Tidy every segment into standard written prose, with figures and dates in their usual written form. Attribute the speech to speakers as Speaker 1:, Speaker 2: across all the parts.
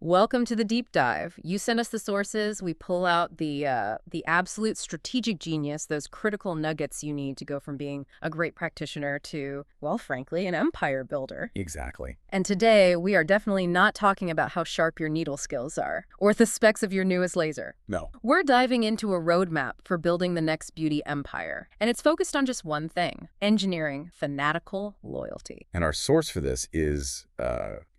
Speaker 1: Welcome to the deep dive. You send us the sources, we pull out the absolute strategic genius, those critical nuggets you need to go from being a great practitioner to, well, frankly, an empire builder.
Speaker 2: Exactly.
Speaker 1: And today, we are definitely not talking about how sharp your needle skills are, or the specs of your newest laser.
Speaker 2: No.
Speaker 1: We're diving into a roadmap for building the next beauty empire, and it's focused on just one thing: engineering fanatical loyalty.
Speaker 2: And our source for this is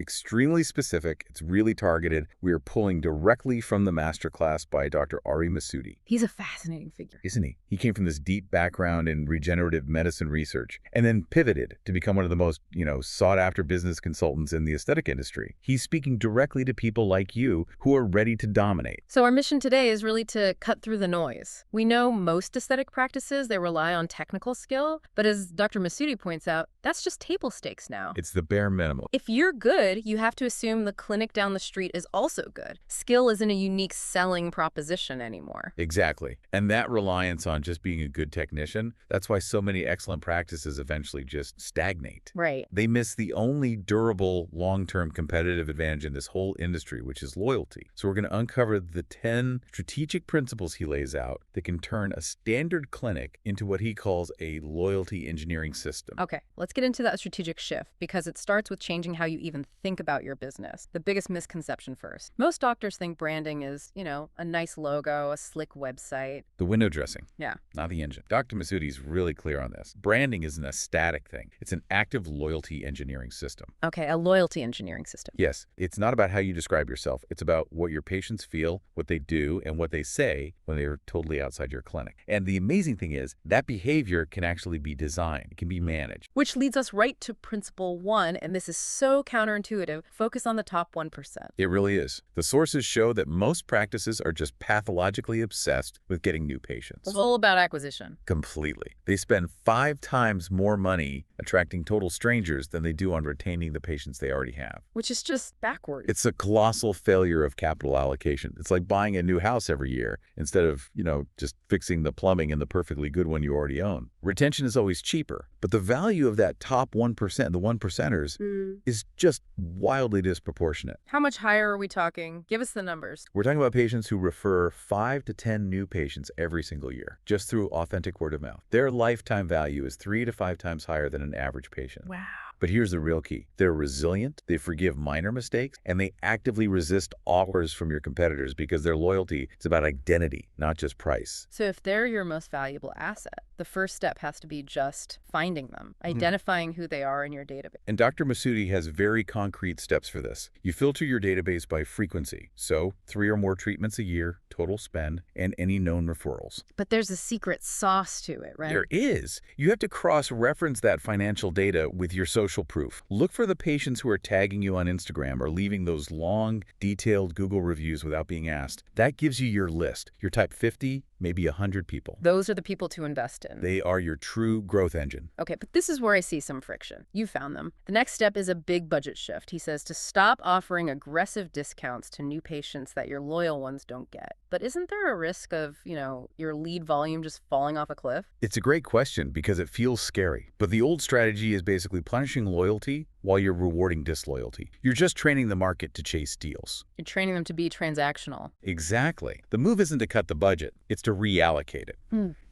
Speaker 2: extremely specific. It's really targeted. We are pulling directly from the masterclass by Dr. Ari Masudi.
Speaker 1: He's a fascinating figure.
Speaker 2: Isn't he? He came from this deep background in regenerative medicine research and then pivoted to become one of the most, sought-after business consultants in the aesthetic industry. He's speaking directly to people like you who are ready to dominate.
Speaker 1: So our mission today is really to cut through the noise. We know most aesthetic practices, they rely on technical skill, but as Dr. Masudi points out, that's just table stakes now.
Speaker 2: It's the bare minimum.
Speaker 1: If you're good, you have to assume the clinic down the street is also good. Skill isn't a unique selling proposition anymore.
Speaker 2: Exactly. And that reliance on just being a good technician, that's why so many excellent practices eventually just stagnate.
Speaker 1: Right.
Speaker 2: They miss the only durable, long-term competitive advantage in this whole industry, which is loyalty. So we're going to uncover the 10 strategic principles he lays out that can turn a standard clinic into what he calls a loyalty engineering system.
Speaker 1: Okay, let's get into that strategic shift because it starts with changing how you even think about your business. The biggest misconception first. Most doctors think branding is, a nice logo, a slick website.
Speaker 2: The window dressing.
Speaker 1: Yeah.
Speaker 2: Not the engine. Dr. Masudi is really clear on this. Branding isn't a static thing. It's an active loyalty engineering system.
Speaker 1: Okay, a loyalty engineering system.
Speaker 2: Yes, it's not about how you describe yourself. It's about what your patients feel, what they do, and what they say when they're totally outside your clinic. And the amazing thing is that behavior can actually be designed. It can be managed.
Speaker 1: Which leads us right to principle 1, and this is so counterintuitive. Focus on the top 1%.
Speaker 2: It really is. The sources show that most practices are just pathologically obsessed with getting new patients.
Speaker 1: It's all about acquisition.
Speaker 2: Completely. They spend 5 times more money attracting total strangers than they do on retaining the patients they already have.
Speaker 1: Which is just backwards.
Speaker 2: It's a colossal failure of capital allocation. It's like buying a new house every year instead of, just fixing the plumbing in the perfectly good one you already own. Retention is always cheaper, but the value of that top 1%, the 1%ers, is just wildly disproportionate.
Speaker 1: How much higher are we talking? Give us the numbers.
Speaker 2: We're talking about patients who refer 5 to 10 new patients every single year, just through authentic word of mouth. Their lifetime value is 3 to 5 times higher than an average patient.
Speaker 1: Wow.
Speaker 2: But here's the real key. They're resilient, they forgive minor mistakes, and they actively resist offers from your competitors because their loyalty is about identity, not just price.
Speaker 1: So if they're your most valuable asset, the first step has to be just finding them, identifying who they are in your database.
Speaker 2: And Dr. Masudi has very concrete steps for this. You filter your database by frequency, so 3 or more treatments a year, total spend, and any known referrals.
Speaker 1: But there's a secret sauce to it, right?
Speaker 2: There is. You have to cross-reference that financial data with your social proof. Look for the patients who are tagging you on Instagram or leaving those long, detailed Google reviews without being asked. That gives you your list, your type 50, maybe 100 people.
Speaker 1: Those are the people to invest in.
Speaker 2: They are your true growth engine.
Speaker 1: Okay, but this is where I see some friction. You found them. The next step is a big budget shift. He says to stop offering aggressive discounts to new patients that your loyal ones don't get. But isn't there a risk of, your lead volume just falling off a cliff?
Speaker 2: It's a great question because it feels scary. But the old strategy is basically punishing loyalty while you're rewarding disloyalty. You're just training the market to chase deals.
Speaker 1: You're training them to be transactional.
Speaker 2: Exactly. The move isn't to cut the budget, it's to reallocate it.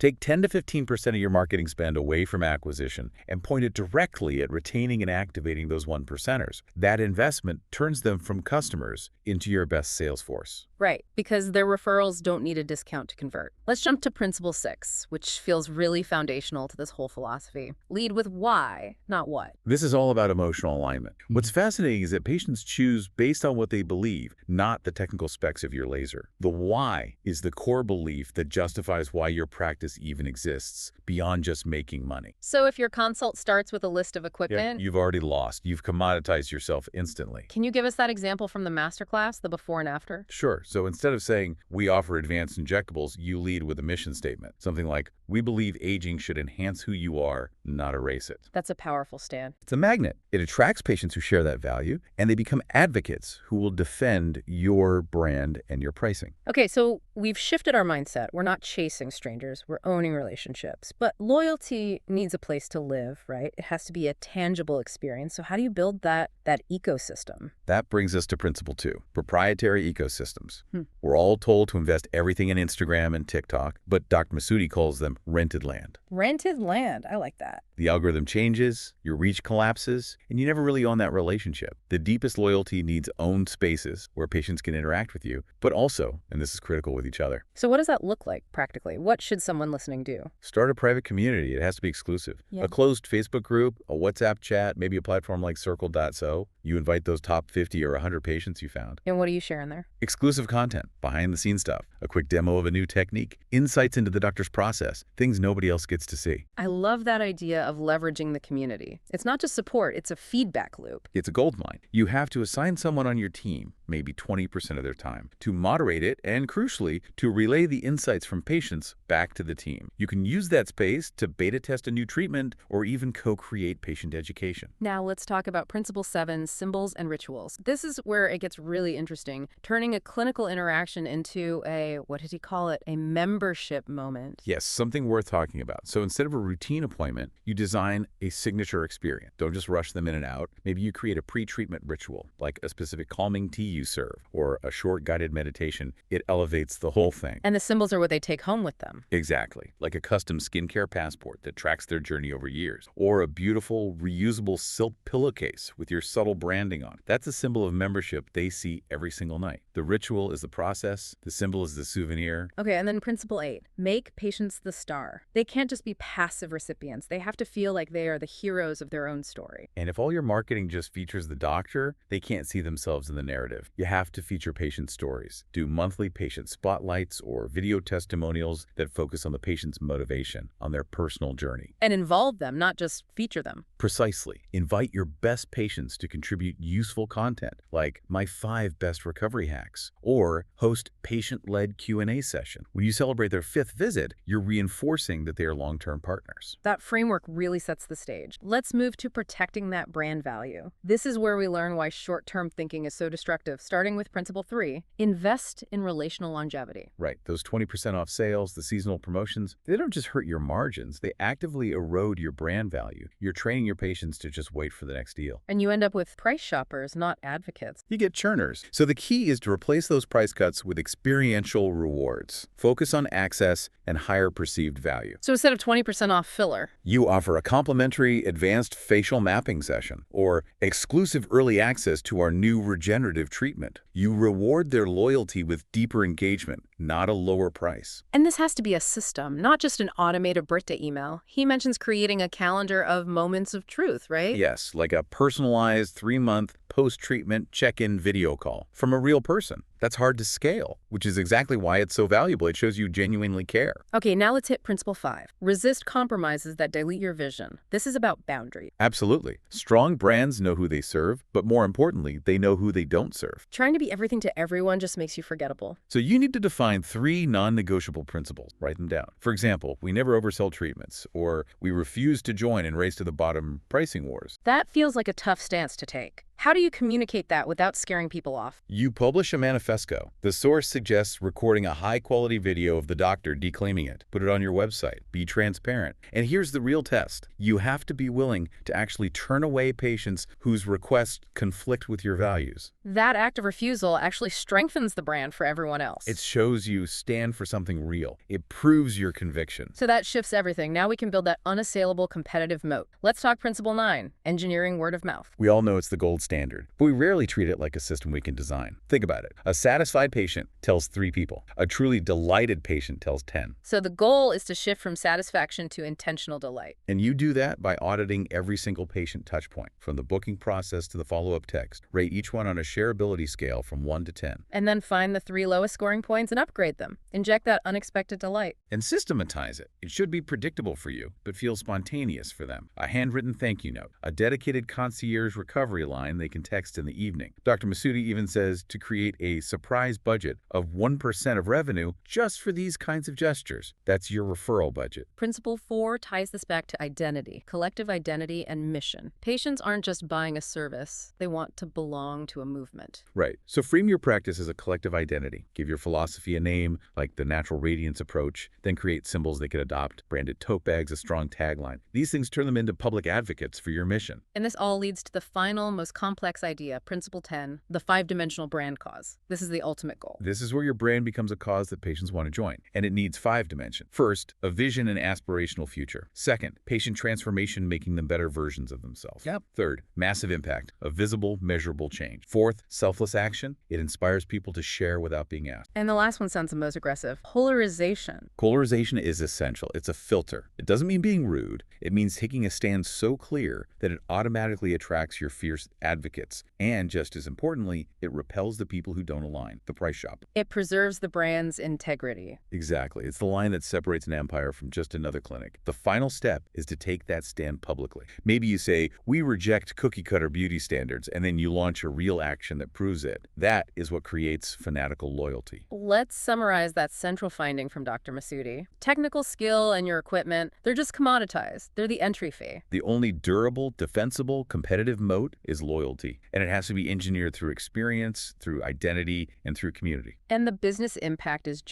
Speaker 2: Take 10 to 15% of your marketing spend away from acquisition and point it directly at retaining and activating those 1%ers. That investment turns them from customers into your best sales force.
Speaker 1: Right, because their referrals don't need a discount to convert. Let's jump to principle 6, which feels really foundational to this whole philosophy. Lead with why, not what.
Speaker 2: This is all about emotional alignment. What's fascinating is that patients choose based on what they believe, not the technical specs of your laser. The why is the core belief that justifies why your practice even exists, beyond just making money.
Speaker 1: So if your consult starts with a list of equipment...
Speaker 2: You've already lost. You've commoditized yourself instantly.
Speaker 1: Can you give us that example from the masterclass, the before and after?
Speaker 2: Sure. So instead of saying, we offer advanced injectables, you lead with a mission statement. Something like, we believe aging should enhance who you are, not erase it.
Speaker 1: That's a powerful stand.
Speaker 2: It's a magnet. It attracts attracts patients who share that value, and they become advocates who will defend your brand and your pricing.
Speaker 1: Okay, so we've shifted our mindset. We're not chasing strangers, we're owning relationships. But loyalty needs a place to live, right? It has to be a tangible experience. So how do you build that ecosystem?
Speaker 2: That brings us to principle 2, proprietary ecosystems.
Speaker 1: Hmm.
Speaker 2: We're all told to invest everything in Instagram and TikTok, but Dr. Masudi calls them rented land.
Speaker 1: Rented land. I like that.
Speaker 2: The algorithm changes, your reach collapses, and you never really own that relationship. The deepest loyalty needs owned spaces where patients can interact with you, but also, and this is critical, with each other.
Speaker 1: So what does that look like practically? What should someone listening do?
Speaker 2: Start a private community. It has to be exclusive.
Speaker 1: Yeah.
Speaker 2: A closed Facebook group, a WhatsApp chat, maybe a platform like Circle.so. You invite those top 50 or 100 patients you found.
Speaker 1: And what are you sharing there?
Speaker 2: Exclusive content, behind-the-scenes stuff, a quick demo of a new technique, insights into the doctor's process, things nobody else gets to see.
Speaker 1: I love that idea of leveraging the community. It's not just support, it's a feedback loop.
Speaker 2: It's a goldmine. You have to assign someone on your team, maybe 20% of their time, to moderate it and, crucially, to relay the insights from patients back to the team. You can use that space to beta test a new treatment or even co-create patient education.
Speaker 1: Now let's talk about Principle 7, symbols and rituals. This is where it gets really interesting, turning a clinical interaction into a, what did he call it, a membership moment.
Speaker 2: Yes, something worth talking about. So instead of a routine appointment, you design a signature experience. Don't just rush them in and out. Maybe you create a pre-treatment ritual, like a specific calming tea you serve or a short guided meditation. It elevates the whole thing.
Speaker 1: And the symbols are what they take home with them.
Speaker 2: Exactly, like a custom skincare passport that tracks their journey over years, or a beautiful reusable silk pillowcase with your subtle branding on. That's a symbol of membership they see every single night. The ritual is the process, the symbol is the souvenir.
Speaker 1: Okay, and then Principle 8, make patients the star. They can't just be passive recipients. They have to feel like they are the heroes of their own story.
Speaker 2: And if all your marketing just features the doctor, they can't see themselves in the narrative. You have to feature patient stories. Do monthly patient spotlights or video testimonials that focus on the patient's motivation, on their personal journey.
Speaker 1: And involve them, not just feature them.
Speaker 2: Precisely. Invite your best patients to contribute useful content, like my 5 best recovery hacks, or host patient-led Q&A session. When you celebrate their 5th visit, you're reinforcing that they are long-term partners.
Speaker 1: That framework really sets the stage. Let's move to protecting that brand value. This is where we learn why short-term thinking is so destructive, starting with Principle 3, invest in relational longevity.
Speaker 2: Right. Those 20% off sales, the seasonal promotions, they don't just hurt your margins, they actively erode your brand value. You're training your patients to just wait for the next deal.
Speaker 1: And you end up with price shoppers, not advocates.
Speaker 2: You get churners. So the key is to replace those price cuts with experiential rewards. Focus on access and higher perceived value.
Speaker 1: So instead of 20% off filler,
Speaker 2: You offer a complimentary advanced facial mapping session or exclusive early access to our new regenerative treatment. You reward their loyalty with deeper engagement, not a lower price.
Speaker 1: and this has to be a system, not just an automated Britta email. He mentions creating a calendar of moments of truth, right?
Speaker 2: Yes, like a personalized 3-month post-treatment check-in video call from a real person. That's hard to scale, which is exactly why it's so valuable. It shows you genuinely care.
Speaker 1: Okay, now let's hit Principle 5. Resist compromises that dilute your vision. This is about boundaries.
Speaker 2: Absolutely. Strong brands know who they serve, but more importantly, they know who they don't serve.
Speaker 1: Trying to be everything to everyone just makes you forgettable.
Speaker 2: So you need to define 3 non-negotiable principles. Write them down. For example, we never oversell treatments, or we refuse to join and race to the bottom pricing wars.
Speaker 1: That feels like a tough stance to take. How do you communicate that without scaring people off?
Speaker 2: You publish a manifesto. The source suggests recording a high-quality video of the doctor declaiming it. Put it on your website. Be transparent. And here's the real test. You have to be willing to actually turn away patients whose requests conflict with your values.
Speaker 1: That act of refusal actually strengthens the brand for everyone else.
Speaker 2: It shows you stand for something real. It proves your conviction.
Speaker 1: So that shifts everything. Now we can build that unassailable competitive moat. Let's talk Principle 9, engineering word of mouth.
Speaker 2: We all know it's the gold standard, but we rarely treat it like a system we can design. Think about it. A satisfied patient tells 3 people. A truly delighted patient tells 10.
Speaker 1: So the goal is to shift from satisfaction to intentional delight.
Speaker 2: And you do that by auditing every single patient touchpoint, from the booking process to the follow-up text. Rate each one on a shareability scale from 1 to 10.
Speaker 1: And then find the 3 lowest scoring points and upgrade them. Inject that unexpected delight.
Speaker 2: And systematize it. It should be predictable for you, but feel spontaneous for them. A handwritten thank you note, a dedicated concierge recovery line they can text in the evening. Dr. Masudi even says to create a surprise budget of 1% of revenue just for these kinds of gestures. That's your referral budget.
Speaker 1: Principle 4 ties this back to identity, collective identity, and mission. Patients aren't just buying a service, they want to belong to a movement.
Speaker 2: Right. So frame your practice as a collective identity. Give your philosophy a name, like the natural radiance approach, then create symbols they can adopt, branded tote bags, a strong tagline. These things turn them into public advocates for your mission.
Speaker 1: And this all leads to the final, most complex idea, Principle 10, the 5-dimensional brand cause. This is the ultimate goal.
Speaker 2: This is where your brand becomes a cause that patients want to join, and it needs 5 dimensions. First, a vision and aspirational future. Second, patient transformation, making them better versions of themselves.
Speaker 1: Yep.
Speaker 2: Third, massive impact, a visible, measurable change. Fourth, selfless action. It inspires people to share without being asked.
Speaker 1: And the last one sounds the most aggressive, polarization.
Speaker 2: Polarization is essential. It's a filter. It doesn't mean being rude. It means taking a stand so clear that it automatically attracts your fierce advocates. And just as importantly, it repels the people who don't align, the price shopper.
Speaker 1: It preserves the brand's integrity.
Speaker 2: Exactly. It's the line that separates an empire from just another clinic. The final step is to take that stand publicly. Maybe you say, we reject cookie-cutter beauty standards, and then you launch a real action that proves it. That is what creates fanatical loyalty.
Speaker 1: Let's summarize that central finding from Dr. Masudi. Technical skill and your equipment, they're just commoditized. They're the entry fee.
Speaker 2: The only durable, defensible, competitive moat is loyalty, and it has to be engineered through experience, through identity, and through community.
Speaker 1: And the business impact is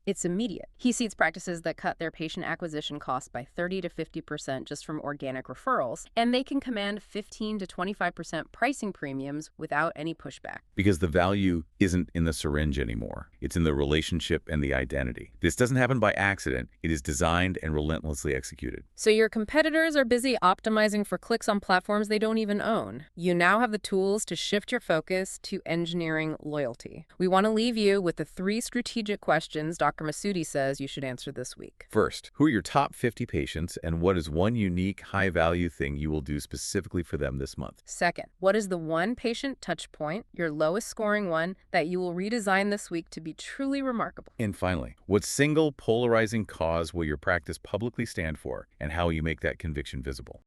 Speaker 1: it's immediate. He sees practices that cut their patient acquisition costs by 30 to 50% just from organic referrals, and they can command 15 to 25% pricing premiums without any pushback.
Speaker 2: Because the value isn't in the syringe anymore. It's in the relationship and the identity. This doesn't happen by accident. It is designed and relentlessly executed.
Speaker 1: So your competitors are busy optimizing for clicks on platforms they don't even own. You now have the tools to shift your focus to engineering loyalty. We want to leave you with the 3 strategic questions Dr. Masudi says you should answer this week.
Speaker 2: First, who are your top 50 patients, and what is one unique, high-value thing you will do specifically for them this month?
Speaker 1: Second, what is the one patient touch point, your lowest scoring one, that you will redesign this week to be truly remarkable?
Speaker 2: And finally, what single polarizing cause will your practice publicly stand for, and how will you make that conviction visible?